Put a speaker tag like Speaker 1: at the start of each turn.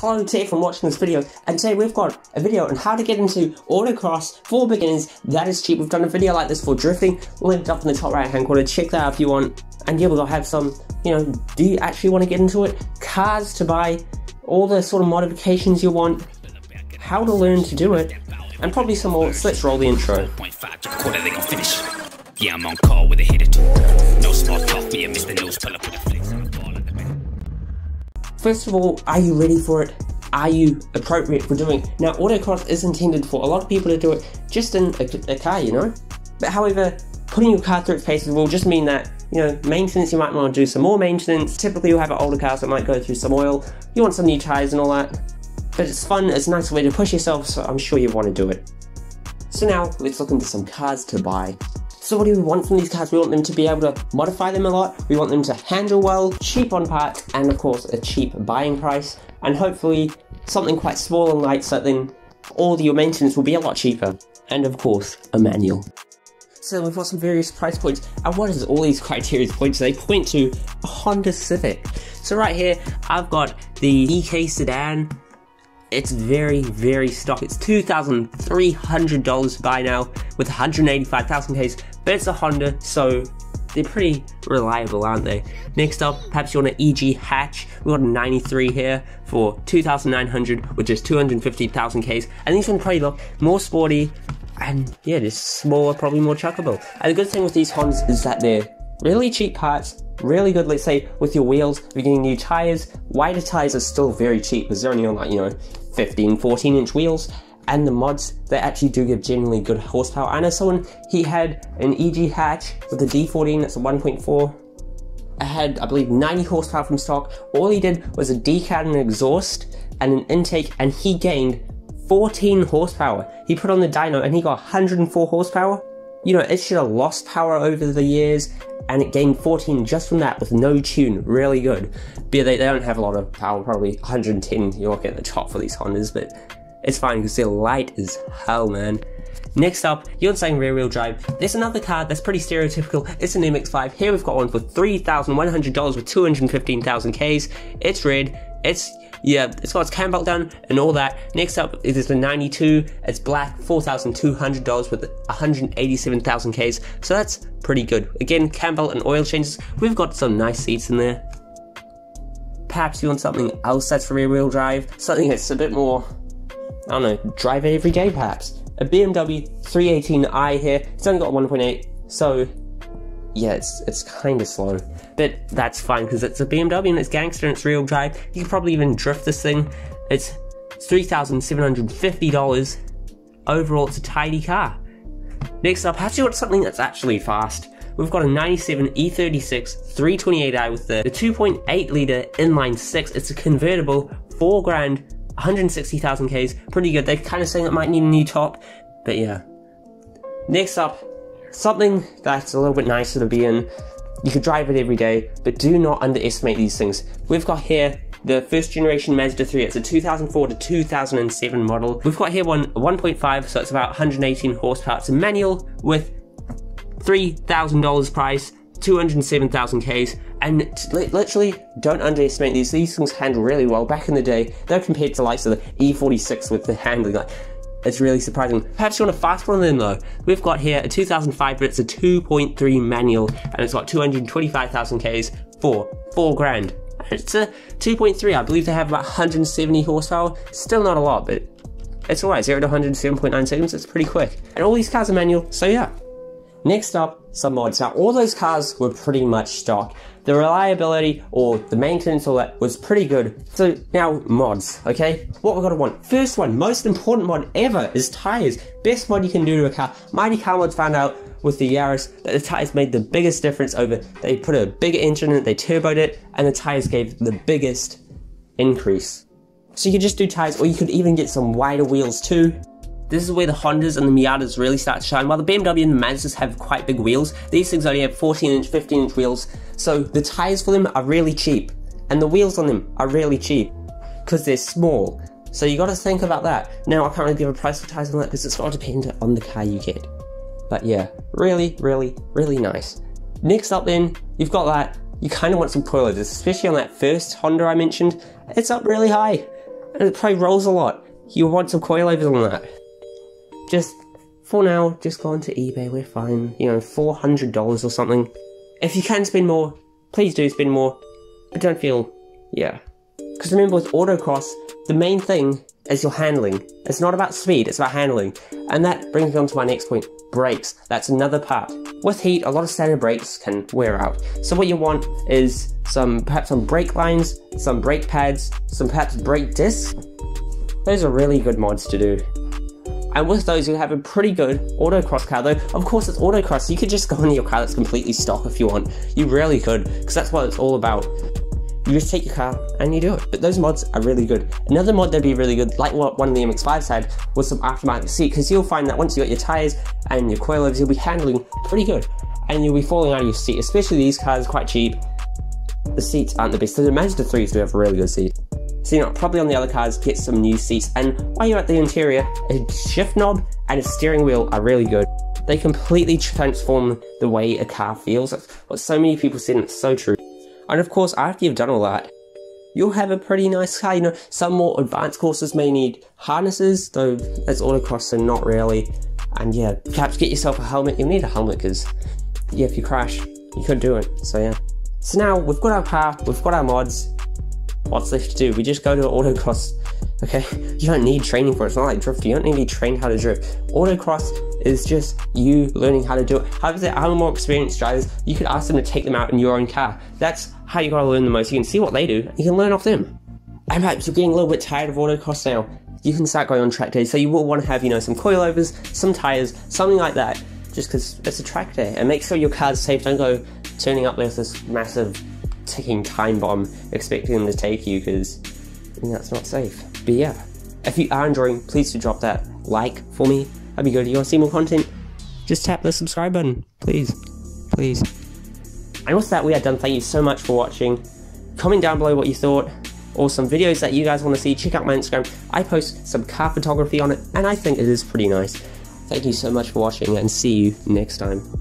Speaker 1: Hello to everyone watching this video, and today we've got a video on how to get into autocross for beginners that is cheap. We've done a video like this for drifting, linked up in the top right hand corner, check that out if you want. And yeah, we'll have some, do you actually want to get into it? Cars to buy, all the sort of modifications you want, how to learn to do it, and probably some more. So let's roll the intro.
Speaker 2: Yeah, I'm on call with a hit or two. No small talk, me and Mr. News, pull up with a flex.
Speaker 1: First of all, are you ready for it? Are you appropriate for doing? Now, autocross is intended for a lot of people to do it just in a car, But however, putting your car through its paces will just mean that, maintenance, you might want to do some more maintenance. Typically, you'll have an older car, so it might go through some oil. You want some new tires and all that. But it's fun, it's a nice way to push yourself, so I'm sure you want to do it. So now, let's look into some cars to buy. So what do we want from these cars? We want them to be able to modify them a lot, we want them to handle well, cheap on parts, and of course a cheap buying price, and hopefully something quite small and light so that then all your maintenance will be a lot cheaper, and of course a manual. So we've got some various price points, and what is all these criteria points? They point to a Honda Civic. So right here I've got the EK sedan. It's very, very stock. It's $2,300 to buy now with 185,000 Ks, but it's a Honda, so they're pretty reliable, aren't they? Next up, perhaps you want an EG hatch. We've got a 93 here for 2,900 with just 250,000 Ks, and these ones probably look more sporty and yeah, just smaller, probably more chuckable. And the good thing with these Hondas is that they're really cheap parts, really good. Let's say with your wheels, if you're getting new tires, wider tires are still very cheap because they're only on like, 15, 14 inch wheels, and the mods, they actually do give genuinely good horsepower. I know someone, he had an EG hatch with a D14, that's a 1.4. It had, I believe, 90 horsepower from stock. All he did was a decal and an exhaust and an intake, and he gained 14 horsepower. He put on the dyno and he got 104 horsepower. It should have lost power over the years, and it gained 14 just from that with no tune. Really good. But yeah, they don't have a lot of power, probably 110 you're looking at the top for these Hondas, but it's fine because they're light as hell, man. Next up, you're saying rear wheel drive. There's another car that's pretty stereotypical. It's an MX-5. Here we've got one for $3,100 with 215,000 Ks. It's red. It's got its cam belt done and all that. Next up is the 92. It's black, $4,200 with 187,000 Ks. So that's pretty good. Again, cam belt and oil changes. We've got some nice seats in there. Perhaps you want something else that's for rear wheel drive. Something that's a bit more, I don't know, drive it every day perhaps. A BMW 318i here. It's only got 1.8. So yeah, it's kind of slow, but that's fine because it's a BMW and it's gangster and it's rear wheel drive. You could probably even drift this thing. It's $3,750. Overall, it's a tidy car. Next up, perhaps you want something that's actually fast. We've got a 97 E36 328i with the 2.8 litre inline 6. It's a convertible, $4 grand, 160,000 Ks. Pretty good. They're kind of saying it might need a new top, but yeah. Next up, something that's a little bit nicer to be in. You could drive it every day, but do not underestimate these things. We've got here the first generation Mazda 3. It's a 2004 to 2007 model. We've got here one 1.5, so it's about 118 horsepower. It's a manual with $3,000 price, 207,000 Ks, and literally don't underestimate these. These things handle really well. Back in the day, they're compared to the likes of the E46 with the handling. It's really surprising. Perhaps you want a fast one then though. We've got here a 2005, but it's a 2.3 manual, and it's got 225,000 Ks for $4 grand. It's a 2.3, I believe they have about 170 horsepower. Still not a lot, but it's alright. 0 to 107.9 seconds, it's pretty quick. And all these cars are manual, so yeah. Next up, some mods. Now, all those cars were pretty much stock. The reliability or the maintenance, all that was pretty good. So now, mods, okay? What we're gonna want. First one, most important mod ever is tires. Best mod you can do to a car. Mighty Car Mods found out with the Yaris that the tires made the biggest difference over. They put a bigger engine in it, they turboed it, and the tires gave the biggest increase. So you could just do tires, or you could even get some wider wheels too. This is where the Hondas and the Miatas really start to shine. While the BMW and the Mazdas have quite big wheels, these things only have 14-inch, 15-inch wheels. So the tires for them are really cheap, and the wheels on them are really cheap because they're small. So you got to think about that. Now I can't really give a price for tires on that because it's got to depend on the car you get. But yeah, really, really, really nice. Next up then, you've got that. You kind of want some coilovers, especially on that first Honda I mentioned. It's up really high. and it probably rolls a lot. You want some coilovers on that. Just, for now, just go onto eBay, we're fine. You know, $400 or something. If you can spend more, please do spend more. But don't feel, yeah. Because remember, with autocross, the main thing is your handling. It's not about speed, it's about handling. And that brings me on to my next point, brakes. That's another part. With heat, a lot of standard brakes can wear out. So what you want is perhaps some brake lines, some brake pads, some perhaps brake discs. Those are really good mods to do. And with those, you'll have a pretty good autocross car, though of course it's autocross, so you could just go into your car that's completely stock if you want. You really could, because that's what it's all about. You just take your car and you do it. But those mods are really good. Another mod that'd be really good, like what one of the MX-5s had, was some aftermarket seat, because you'll find that once you got your tyres and your coilovers, you'll be handling pretty good. And you'll be falling out of your seat, especially these cars, quite cheap. The seats aren't the best, so the Mazda 3s do have a really good seat. So you know, probably on the other cars, get some new seats. And while you're at the interior, a shift knob and a steering wheel are really good. They completely transform the way a car feels. That's what so many people said, and it's so true. And of course, after you've done all that, you'll have a pretty nice car. You know, some more advanced courses may need harnesses, though as autocross, so not really. And yeah, perhaps get yourself a helmet. You'll need a helmet because, yeah, if you crash, you couldn't do it. So yeah. So now we've got our car, we've got our mods. What's left to do? We just go to autocross, okay? You don't need training for it. It's not like drift. You don't need to be trained how to drift. Autocross is just you learning how to do it. However, there are more experienced drivers. You could ask them to take them out in your own car. That's how you gotta learn the most. You can see what they do. You can learn off them. And perhaps you're getting a little bit tired of autocross now. You can start going on track day. So you will want to have, you know, some coilovers, some tires, something like that. Just because it's a track day. And make sure your car's safe. Don't go turning up there with this massive ticking time bomb expecting them to take you, because you know, it's not safe. But yeah, if you are enjoying, please do drop that like for me. That'd be good. You want to see more content? Just tap the subscribe button, please. And with that, we are done. Thank you so much for watching. Comment down below what you thought, or some videos that you guys want to see. Check out my Instagram. I post some car photography on it, and I think it is pretty nice. Thank you so much for watching, and see you next time.